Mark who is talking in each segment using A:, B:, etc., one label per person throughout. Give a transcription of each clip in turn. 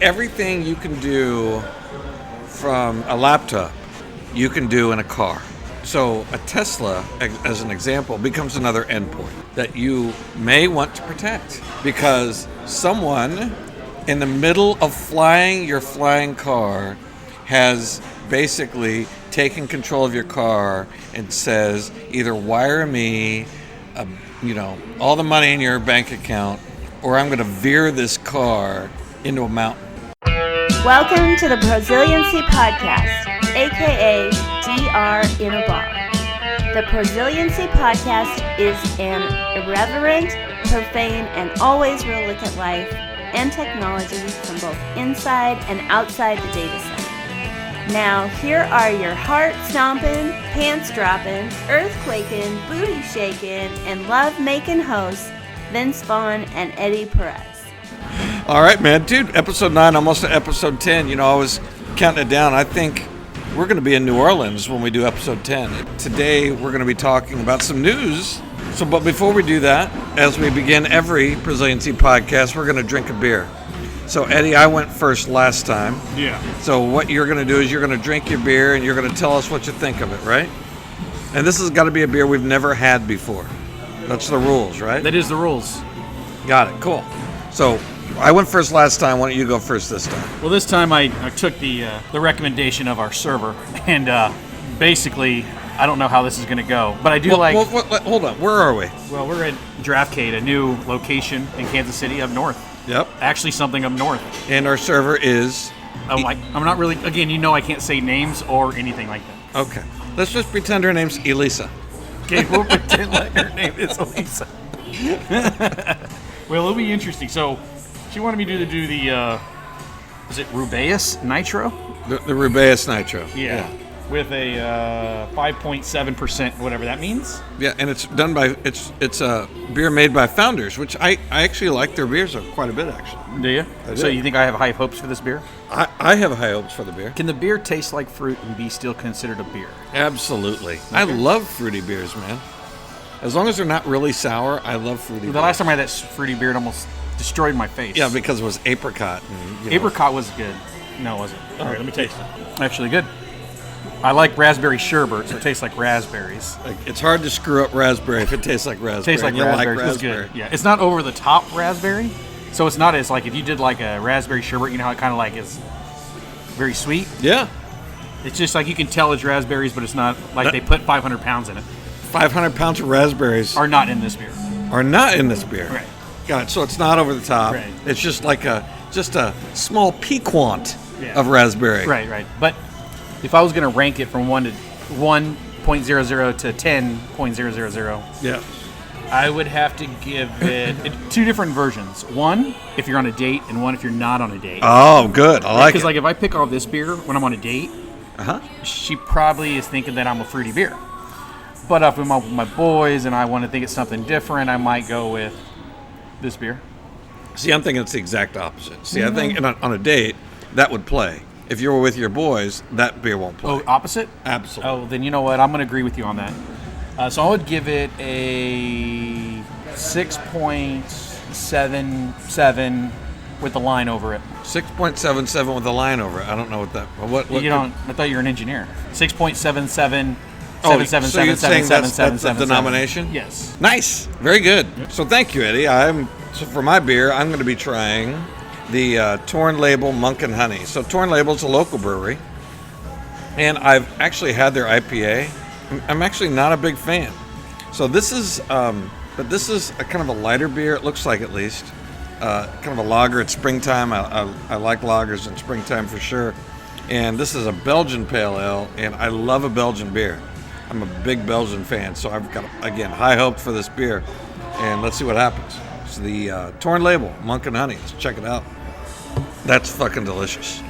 A: everything you can do from a laptop, you can do in a car. So a Tesla, as an example, becomes another endpoint that you may want to protect because someone in the middle of flying your flying car has basically taken control of your car and says either wire me, all the money in your bank account, or I'm going to veer this car into a mountain.
B: Welcome to the Prosiliency Podcast, aka DR in a Bar. The Prosiliency Podcast is an irreverent, profane, and always real look at life and technology from both inside and outside the data center. Now, here are your heart-stomping, pants-dropping, earthquaking, booty-shaking, and love-making hosts, Vince Vaughn and Eddie Perez.
A: All right, man. Dude, episode 9, almost to episode 10. I was counting it down. I think we're going to be in New Orleans when we do episode 10. Today, we're going to be talking about some news. But before we do that, as we begin every Prosiliency podcast, we're going to drink a beer. So, Eddie, I went first last time.
C: Yeah.
A: So what you're going to do is you're going to drink your beer and you're going to tell us what you think of it, right? And this has got to be a beer we've never had before. That's the rules, right?
C: That is the rules.
A: Got it. Cool. So I went first last time. Why don't you go first this time?
C: Well, this time I took the recommendation of our server, and basically, I don't know how this is going to go, but I do
A: hold on. Where are we?
C: Well, we're at Draftcade, a new location in Kansas City up north.
A: Yep.
C: Actually, something up north.
A: And our server is...
C: I'm not really... Again, I can't say names or anything like that.
A: Okay. Let's just pretend her name's Elisa.
C: Okay, we'll pretend like her name is Elisa. Well, it'll be interesting. So, she wanted me to do the... is it Rubaeus Nitro?
A: The Rubaeus Nitro.
C: Yeah. With a 5.7%, whatever that means.
A: Yeah, and it's done by it's a beer made by Founders, which I actually like their beers quite a bit, actually.
C: Do you?
A: I do.
C: So you think I have high hopes for this beer?
A: I have high hopes for the beer.
C: Can the beer taste like fruit and be still considered a beer?
A: Absolutely. Okay. I love fruity beers, man. As long as they're not really sour, I love fruity beers.
C: The last time I had that fruity beer, it almost destroyed my face.
A: Yeah, because it was apricot. And,
C: Apricot was good. No, it wasn't. All right, let me taste it. Actually good. I like raspberry sherbet, so it tastes like raspberries.
A: It's hard to screw up raspberry if it tastes like raspberry.
C: It tastes like raspberry. It's good. Yeah, it's not over the top raspberry, so it's not as like if you did like a raspberry sherbet, you know how it kind of like is very sweet?
A: Yeah.
C: It's just like you can tell it's raspberries, but it's not like they put 500 pounds in it.
A: 500 pounds of raspberries
C: are not in this beer.
A: Are not in this beer.
C: Right.
A: Got it. So it's not over the top.
C: Right.
A: It's just like a small piquant of raspberry.
C: Right. But if I was going to rank it from 1.00 to 10.000,
A: yeah,
C: I would have to give it two different versions. One, if you're on a date, and one if you're not on a date.
A: Oh, good. I like it.
C: Because like if I pick all this beer when I'm on a date, she probably is thinking that I'm a fruity beer. But if I'm out with my boys and I want to think it's something different, I might go with this beer.
A: See, I'm thinking it's the exact opposite. See, I think on a date, that would play. If you were with your boys, that beer won't play.
C: Oh, opposite?
A: Absolutely.
C: Oh, then you know what? I'm going to agree with you on that. So I would give it a 6.77 with the line over it.
A: 6.77 with the line over it. I don't know what that... What
C: you don't... I thought you were an engineer. 6.77...
A: So you're saying that's the denomination?
C: Yes.
A: Nice. Very good. So thank you, Eddie. So for my beer, I'm going to be trying the Torn Label Monk and Honey. So Torn Label is a local brewery, and I've actually had their IPA. I'm actually not a big fan. So this is a kind of a lighter beer. It looks like, at least, kind of a lager. It's springtime. I like lagers in springtime for sure. And this is a Belgian pale ale, and I love a Belgian beer. I'm a big Belgian fan, so I've got, again, high hopes for this beer. And let's see what happens. It's the Torn Label, Monk and Honey. Let's check it out. That's fucking delicious.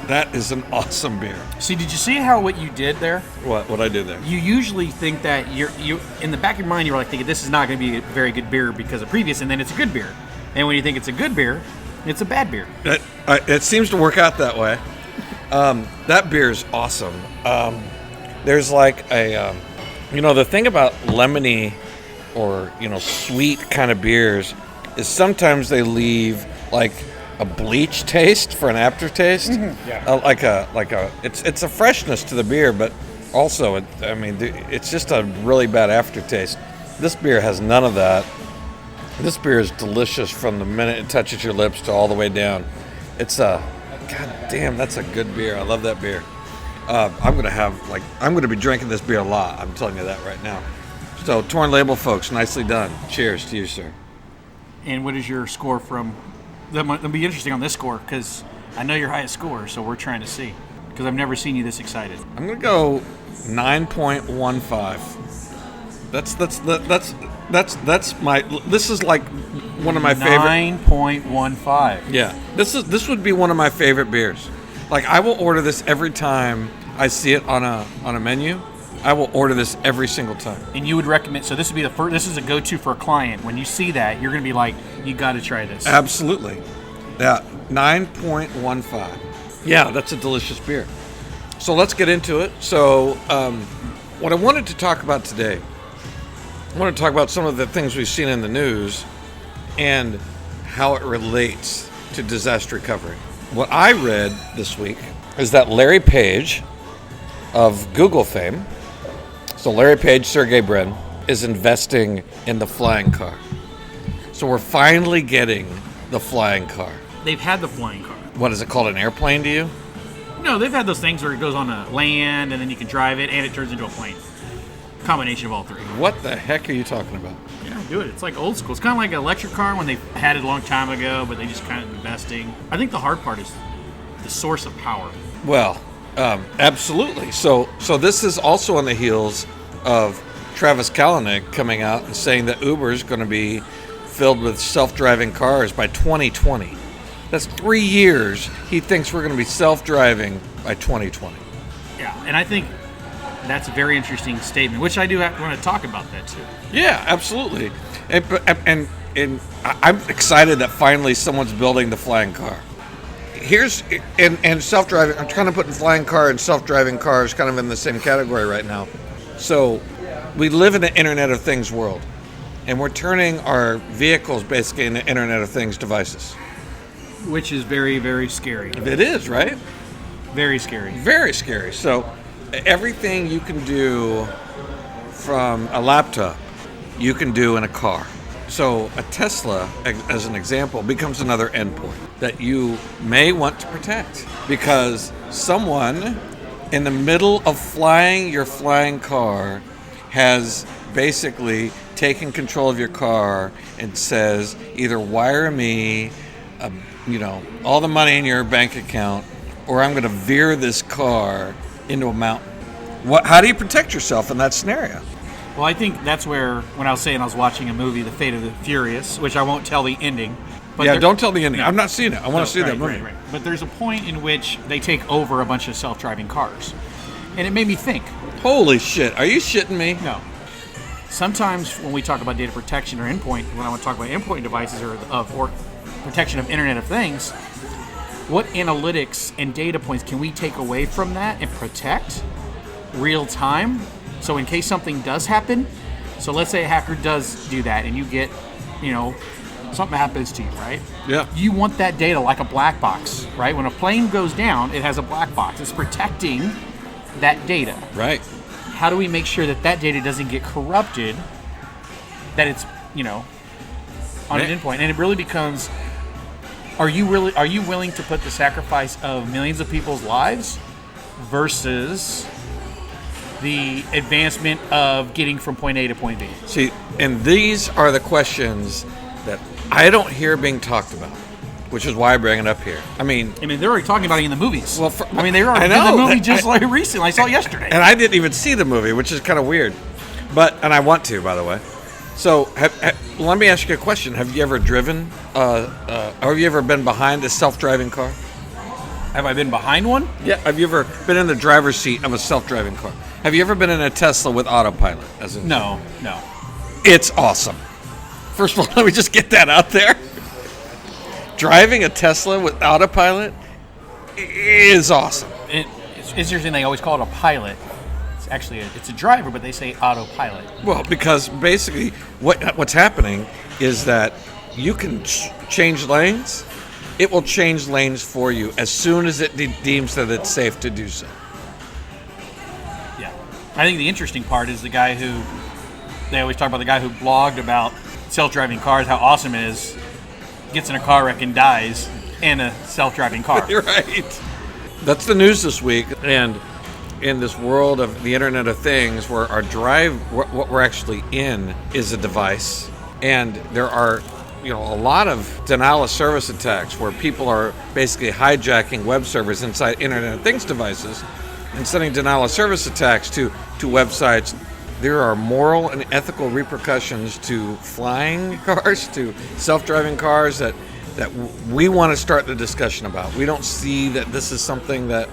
A: That is an awesome beer.
C: See, did you see what you did there?
A: What I did there?
C: You usually think that you in the back of your mind, you're like thinking this is not going to be a very good beer because of previous, and then it's a good beer. And when you think it's a good beer, it's a bad beer.
A: It seems to work out that way. That beer is awesome. There's like a, the thing about lemony or, sweet kind of beers is sometimes they leave like a bleach taste for an aftertaste.
C: Yeah.
A: It's a freshness to the beer, but also it's just a really bad aftertaste. This beer has none of that. This beer is delicious from the minute it touches your lips to all the way down. It's god damn, that's a good beer. I love that beer. I'm gonna be drinking this beer a lot. I'm telling you that right now. So, Torn Label folks, nicely done. Cheers to you, sir.
C: And what is your score from? That'll be interesting on this score because I know your highest score, so we're trying to see. Because I've never seen you this excited.
A: I'm gonna go 9.15. That's my. This is like one of my favorite.
C: 9.15.
A: Yeah, this would be one of my favorite beers. Like, I will order this every time I see it on a menu. I will order this every single time.
C: And you would recommend? So this would be the first. This is a go-to for a client. When you see that, you're going to be like, you got to try this.
A: Absolutely. Yeah, 9.15. Yeah, that's a delicious beer. So let's get into it. So what I wanted to talk about today, I want to talk about some of the things we've seen in the news and how it relates to disaster recovery. What I read this week is that Larry Page of Google fame, so Larry Page, Sergey Brin, is investing in the flying car. So we're finally getting the flying car.
C: They've had the flying car.
A: What is it called, an airplane to you?
C: No, they've had those things where it goes on a land and then you can drive it and it turns into a plane. Combination of all three.
A: What the heck are you talking about?
C: Yeah, do it. It's like old school. It's kind of like an electric car when they had it a long time ago, but they just kind of investing. I think the hard part is the source of power.
A: Well, absolutely. So this is also on the heels of Travis Kalanick coming out and saying that Uber is going to be filled with self-driving cars by 2020. That's 3 years. He thinks we're going to be self-driving by 2020.
C: Yeah, and I think that's a very interesting statement, which I do want to talk about that too.
A: Yeah, absolutely. And I'm excited that finally someone's building the flying car. And self-driving, I'm trying to put flying car and self-driving cars kind of in the same category right now. So we live in an Internet of Things world, and we're turning our vehicles basically into Internet of Things devices.
C: Which is very, very scary.
A: It is, right?
C: Very scary.
A: Very scary. So everything you can do from a laptop, you can do in a car. So a Tesla, as an example, becomes another endpoint that you may want to protect because someone in the middle of flying your flying car has basically taken control of your car and says, either wire me, all the money in your bank account, or I'm going to veer this car into a mountain. How do you protect yourself in that scenario?
C: Well, I think that's where, when I was saying I was watching a movie, The Fate of the Furious, which I won't tell the ending.
A: But don't tell the ending. No. I've not seen it. I want to see that movie.
C: Right. But there's a point in which they take over a bunch of self-driving cars. And it made me think.
A: Holy shit. Are you shitting me?
C: No. Sometimes when we talk about data protection or endpoint, when I want to talk about endpoint devices or protection of Internet of Things, what analytics and data points can we take away from that and protect real time? So in case something does happen, so let's say a hacker does do that and you get, something happens to you, right?
A: Yeah.
C: You want that data like a black box, right? When a plane goes down, it has a black box. It's protecting that data.
A: Right.
C: How do we make sure that data doesn't get corrupted, that it's, on an endpoint? And it really becomes, are you willing to put the sacrifice of millions of people's lives versus the advancement of getting from point A to point B?
A: See, and these are the questions that I don't hear being talked about, which is why I bring it up here. I mean, they're
C: already talking about it in the movies.
A: Well,
C: they were already in the movie just like recently. I saw it yesterday.
A: And I didn't even see the movie, which is kind of weird. And I want to, by the way. So, let me ask you a question. Have you ever driven, or have you ever been behind a self-driving car?
C: Have I been behind one?
A: Yeah. Have you ever been in the driver's seat of a self-driving car? Have you ever been in a Tesla with autopilot?
C: No.
A: It's awesome. First of all, let me just get that out there. Driving a Tesla with autopilot is awesome.
C: It's interesting. They always call it a pilot. It's actually it's a driver, but they say autopilot.
A: Well, because basically what's happening is that you can change lanes. it will change lanes for you as soon as it deems that it's safe to do so.
C: Yeah. I think the interesting part is they always talk about the guy who blogged about self-driving cars, how awesome it is, gets in a car wreck and dies in a self-driving car.
A: You're right. That's the news this week. And in this world of the Internet of Things, where what we're actually in is a device, and there are a lot of denial of service attacks where people are basically hijacking web servers inside Internet of Things devices and sending denial of service attacks to websites. There are moral and ethical repercussions to flying cars, to self-driving cars that we want to start the discussion about. We don't see that this is something that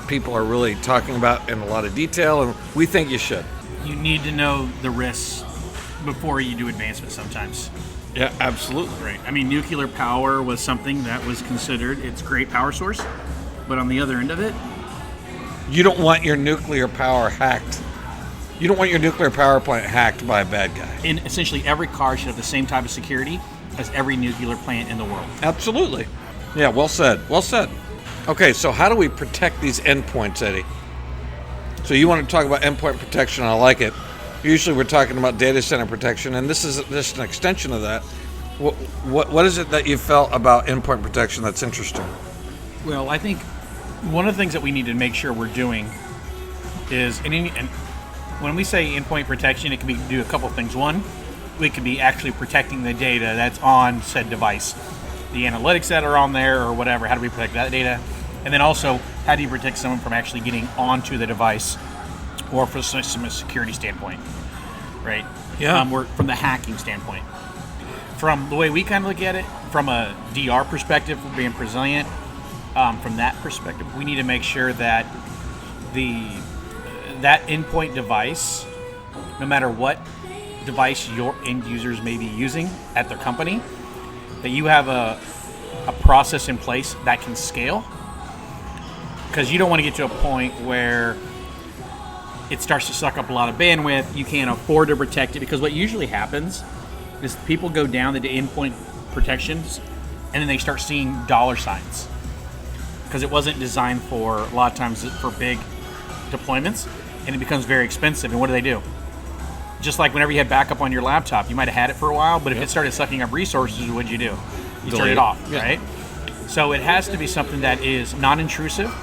A: people are really talking about in a lot of detail, and we think you should.
C: You need to know the risks before you do advancement sometimes.
A: Yeah, absolutely.
C: Right. I mean, nuclear power was something that was considered its great power source, but on the other end of it,
A: you don't want your nuclear power hacked. You don't want your nuclear power plant hacked by a bad guy.
C: And essentially every car should have the same type of security as every nuclear plant in the world.
A: Absolutely. Yeah, well said. Well said. Okay, so how do we protect these endpoints, Eddie? So you want to talk about endpoint protection, I like it. Usually we're talking about data center protection, and this is just an extension of that. What is it that you felt about endpoint protection that's interesting?
C: Well, I think one of the things that we need to make sure we're doing is, and when we say endpoint protection, it can be do a couple things. One, we could be actually protecting the data that's on said device, the analytics that are on there or whatever. How do we protect that data? And then also, how do you protect someone from actually getting onto the device, or from a security standpoint, right?
A: Yeah.
C: From the hacking standpoint. From the way we kind of look at it, from a DR perspective, being resilient, from that perspective, we need to make sure that that endpoint device, no matter what device your end users may be using at their company, that you have a process in place that can scale. Because you don't want to get to a point where it starts to suck up a lot of bandwidth, you can't afford to protect it, because what usually happens is people go down the endpoint protections and then they start seeing dollar signs. Because it wasn't designed for, a lot of times, for big deployments, and it becomes very expensive. And what do? Just like whenever you had backup on your laptop, you might have had it for a while, but if it started sucking up resources, what'd you do? You turn it off, right? So it has to be something that is non-intrusive,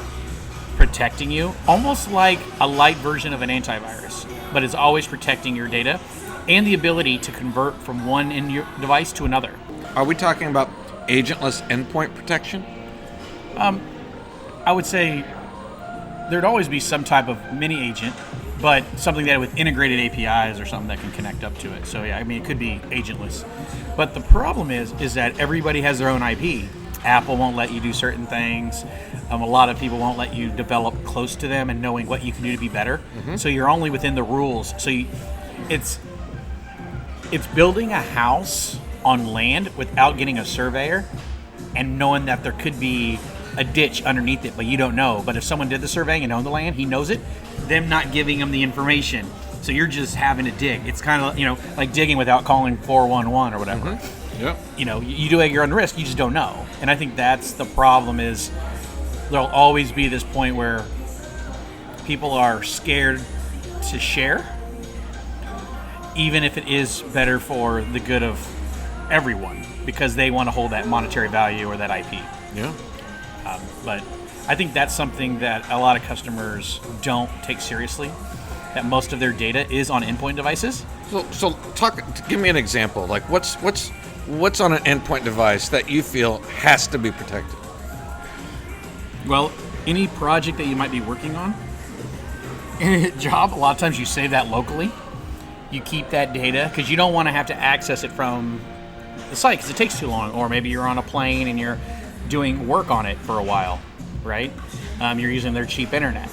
C: protecting you, almost like a light version of an antivirus, but it's always protecting your data and the ability to convert from one in your device to another.
A: Are we talking about agentless endpoint protection?
C: I would say there'd always be some type of mini agent, but something that with integrated APIs or something that can connect up to it. So yeah, I mean, it could be agentless. But the problem is that everybody has their own IP. Apple won't let you do certain things. A lot of people won't let you develop close to them and knowing what you can do to be better. Mm-hmm. So you're only within the rules. So it's building a house on land without getting a surveyor and knowing that there could be a ditch underneath it, but you don't know. But if someone did the surveying and owned the land, he knows it, them not giving him the information. So you're just having to dig. It's kind of, like digging without calling 411 or whatever.
A: Mm-hmm. Yep.
C: You do it at your own risk, you just don't know. And I think that's the problem, is there'll always be this point where people are scared to share, even if it is better for the good of everyone, because they want to hold that monetary value or that IP.
A: Yeah.
C: But I think that's something that a lot of customers don't take seriously, that most of their data is on endpoint devices.
A: So give me an example. Like what's on an endpoint device that you feel has to be protected?
C: Well, any project that you might be working on, in a job, a lot of times you save that locally. You keep that data because you don't want to have to access it from the site because it takes too long. Or maybe you're on a plane and you're doing work on it for a while, right? You're using their cheap internet.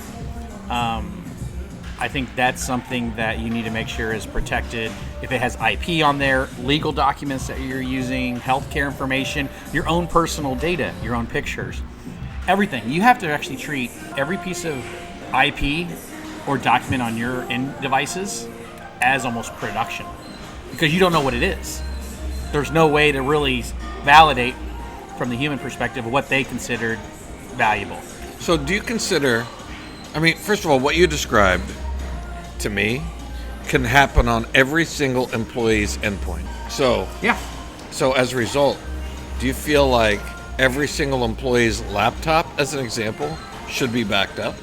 C: I think that's something that you need to make sure is protected. If it has IP on there, legal documents that you're using, healthcare information, your own personal data, your own pictures, everything. You have to actually treat every piece of IP or document on your end devices as almost production, because you don't know what it is. There's no way to really validate from the human perspective of what they considered valuable.
A: So do you consider, I mean, first of all, what you described to me can happen on every single employee's endpoint. So
C: Yeah.
A: So as a result, do you feel like every single employee's laptop, as an example, should be backed up?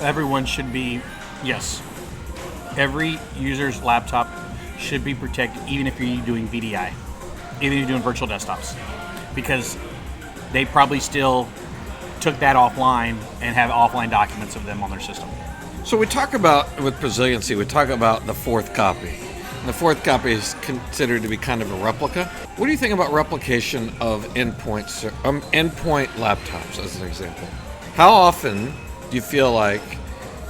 C: Everyone should be, yes. Every user's laptop should be protected, even if you're doing VDI, even if you're doing virtual desktops, because they probably still took that offline and have offline documents of them on their system.
A: So we talk about, with resiliency, we talk about the fourth copy. And the fourth copy is considered to be kind of a replica. What do you think about replication of endpoint laptops, as an example? How often do you feel like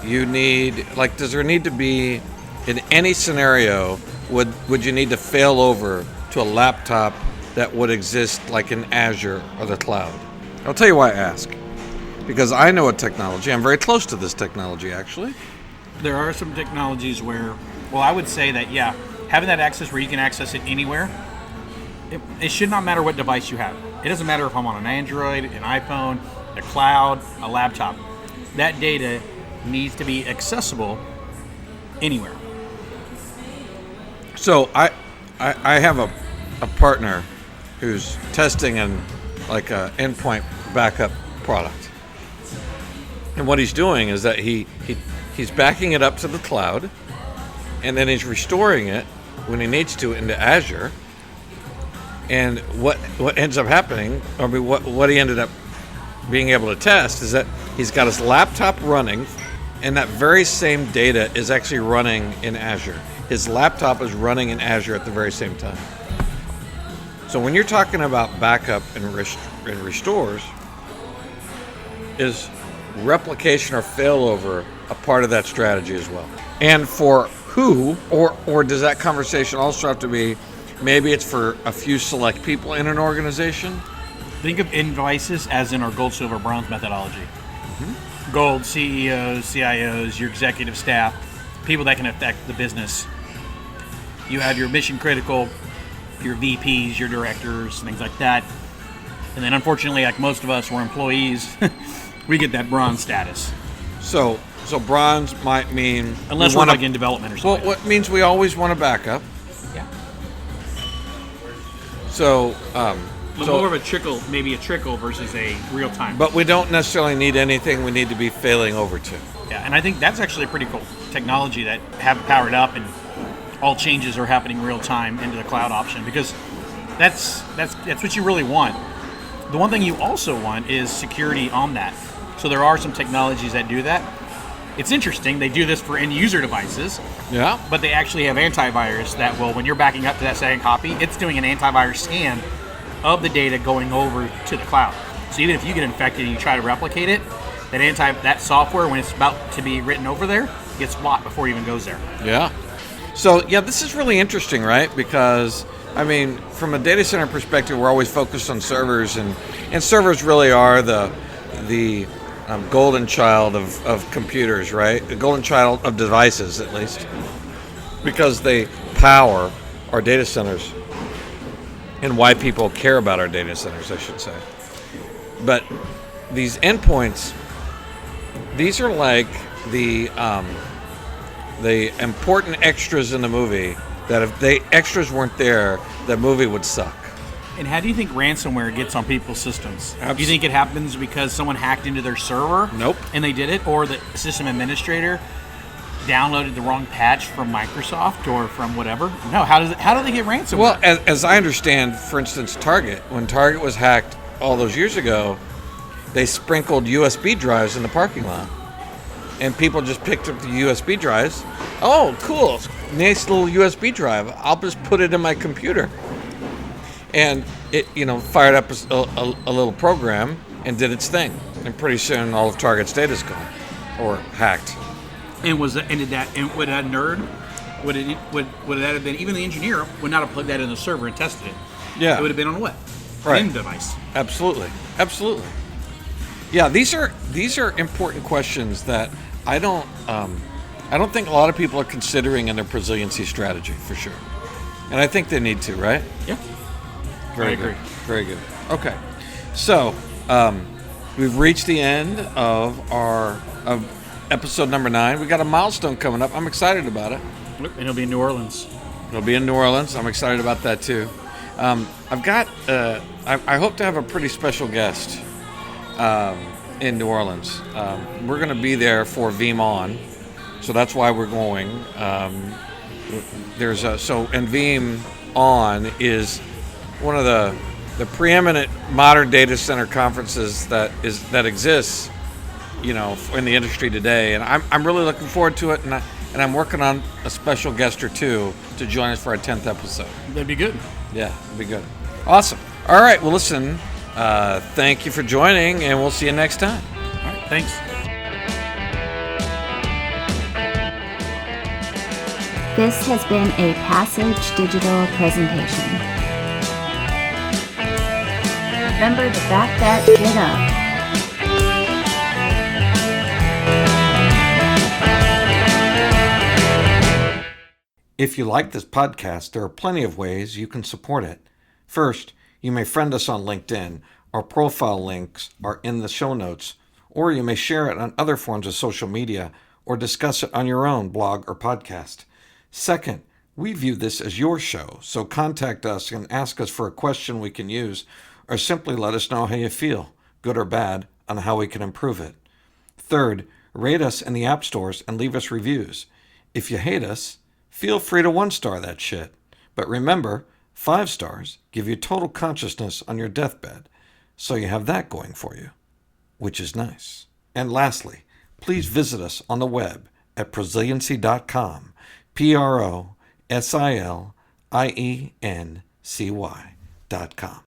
A: you need, like, does there need to be, in any scenario, would you need to fail over to a laptop that would exist like in Azure or the cloud? I'll tell you why I ask. Because I know a technology, I'm very close to this technology actually.
C: There are some technologies where, well, I would say that, yeah, having that access where you can access it anywhere, it should not matter what device you have. It doesn't matter if I'm on an Android, an iPhone, the cloud, a laptop. That data needs to be accessible anywhere.
A: So I have a partner who's testing an like a endpoint backup product. And what he's doing is that he's backing it up to the cloud, and then he's restoring it when he needs to into Azure. And what ends up happening, I mean, what he ended up being able to test is that he's got his laptop running, and that very same data is actually running in Azure. His laptop is running in Azure at the very same time. So when you're talking about backup and restores, is replication or failover a part of that strategy as well? And for who, or does that conversation also have to be, maybe it's for a few select people in an organization?
C: Think of devices as in our gold, silver, bronze methodology. Mm-hmm. Gold, CEOs, CIOs, your executive staff, people that can affect the business. You have your mission critical, your VPs, your directors, things like that. And then unfortunately, like most of us, we're employees, we get that bronze status.
A: So bronze might mean...
C: Unless we're like in development or something.
A: Well, what means we always want to back up.
C: Yeah.
A: So...
C: more of a trickle, maybe a trickle versus a real time.
A: But we don't necessarily need anything we need to be failing over to.
C: Yeah, and I think that's actually a pretty cool technology that have powered up and all changes are happening real time into the cloud option, because that's what you really want. The one thing you also want is security on that. So there are some technologies that do that. It's interesting, they do this for end user devices.
A: Yeah.
C: But they actually have antivirus that will, when you're backing up to that second copy, it's doing an antivirus scan of the data going over to the cloud. So even if you get infected and you try to replicate it, that software, when it's about to be written over there, gets blocked before it even goes there.
A: Yeah. So yeah, this is really interesting, right? Because I mean, from a data center perspective, we're always focused on servers, and servers really are the golden child of computers, right? The golden child of devices, at least, because they power our data centers and why people care about our data centers, I should say. But these endpoints, these are like the important extras in the movie that if the extras weren't there, the movie would suck.
C: And how do you think ransomware gets on people's systems? Do you think it happens because someone hacked into their server?
A: Nope.
C: And they did it? Or the system administrator downloaded the wrong patch from Microsoft or from whatever? No, how do they get ransomware?
A: Well, as I understand, for instance, Target, when Target was hacked all those years ago, they sprinkled USB drives in the parking lot. And people just picked up the USB drives. Oh, cool. Nice little USB drive. I'll just put it in my computer. And it, fired up a little program and did its thing. And pretty soon all of Target's data's gone or hacked.
C: And would that nerd, would that have been, even the engineer would not have plugged that in the server and tested it.
A: Yeah.
C: It would have been on what?
A: Right.
C: End device.
A: Absolutely. Yeah, these are important questions that I don't think a lot of people are considering in their resiliency strategy, for sure. And I think they need to, right?
C: Yeah.
A: Very
C: I agree.
A: Good. Very good. Okay. So, we've reached the end of of episode number 9. We got a milestone coming up. I'm excited about it.
C: And it'll be in New Orleans.
A: It'll be in New Orleans. I'm excited about that too. I've got. I hope to have a pretty special guest in New Orleans. We're going to be there for VeeamON, so that's why we're going. And VeeamON is one of the preeminent modern data center conferences that exists, in the industry today, and I'm really looking forward to it, and I'm working on a special guest or two to join us for our 10th episode.
C: That'd be good.
A: Yeah, it'd be good. Awesome. All right, well, listen, thank you for joining, and we'll see you next time.
C: All right, thanks.
B: This has been a Passage Digital presentation. Remember to back that shit up.
A: If you like this podcast, there are plenty of ways you can support it. First, you may friend us on LinkedIn. Our profile links are in the show notes, or you may share it on other forms of social media or discuss it on your own blog or podcast. Second, we view this as your show, so contact us and ask us for a question we can use, or simply let us know how you feel, good or bad, on how we can improve it. Third, rate us in the app stores and leave us reviews. If you hate us, feel free to 1-star that shit. But remember, 5 stars give you total consciousness on your deathbed, so you have that going for you, which is nice. And lastly, please visit us on the web at prosiliency.com, PROSILIENCY.com.